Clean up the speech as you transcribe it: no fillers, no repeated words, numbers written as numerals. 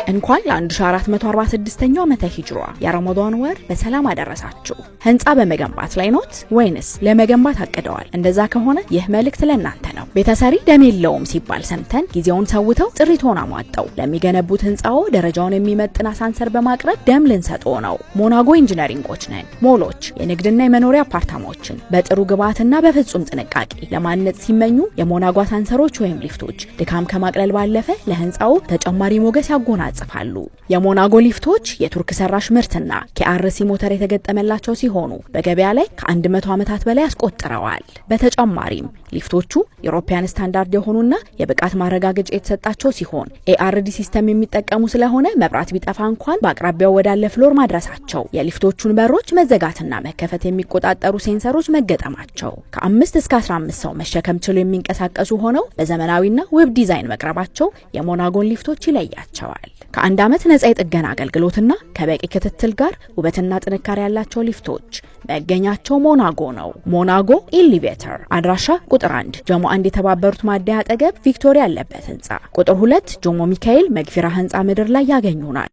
እንኳን ለ1446ኛው ዓመተ ሂጅራ የረመዳን ወር በሰላም አደረሳችሁ። ህንጻ በመገንባት ላይ ኖት ወይንስ ለመገንባት አቅደዋል? እንደዛ ከሆነ ይህ መልእክት ለእናንተ ነው። ቤተሰሪ ደም የለውም ሲባል ሰምተን ጊዜውን ሰውተው ጥሪቶን አሟጠው ለሚገነቡት ህንጻው ደረጃውን የሚመጥን አሳንሰር በማቅረብ ደም ልንሰጥዎ ነው። ሞናጎ ኢንጂነሪንጎች ነን። ሞሎች፣ የንግድና የመኖሪያ አፓርታማዎችን በጥሩ ግብዓትና በፍጹም ጥንቃቄ ለማነጽ ሲመኙ የሞናጎ አሳንሰሮች ወይም ሊፍቶች ድካም ከማቅለል ባለፈ ለህንጻው ተጨማሪ ሞገስ ያጎናጽፋሉ። የሞናጎ ሊፍቶች የቱርክ ሰራሽ ምርትና ከአርሲ ሞተር የተገጠመላቸው ሲሆኑ በገበያ ላይ ከ100 ዓመታት በላይ አስቆጥረዋል። በተጨማሪም ሊፍቶቹ ዩሮፒያን ስታንዳርድ የሆኑና የብቃት ማረጋገጫ የተሰጣቸው ሲሆን ኤአርዲ ሲስተም የሚጠቀሙ ስለሆነ መብራት ቢጠፋ እንኳን በአቅራቢያው ወዳለ ፍሎር ማድረሳቸው፣ የሊፍቶቹን በሮች መዘጋትና መከፈት የሚቆጣጠሩ ሴንሰሮች መገጠማቸው፣ ከ5 እስከ 15 ሰው መሸከም ችለው የሚንቀሳቀሱ ሆነው በዘመናዊና ውብ ዲዛይን መቅረባቸው የሞናጎን ሊፍቶች ይለያቸዋል። ከ1 ዓመት ነፃ የጥገና አገልግሎትና ከበቂ ክትትል ጋር ውበትና ጥንካሬ ያላቸው ሊፍቶች መገኛቸው ሞናጎ ነው። ሞናጎ ኤሊቬተር አድራሻ ቁጥር 1 ጀሞ 1 የተባበሩት ማደያ አጠገብ ቪክቶሪያ ያለበት ህንጻ፣ ቁጥር 2 ጆሞ ሚካኤል መግፊራ ህንጻ ምድር ላይ ያገኙናል።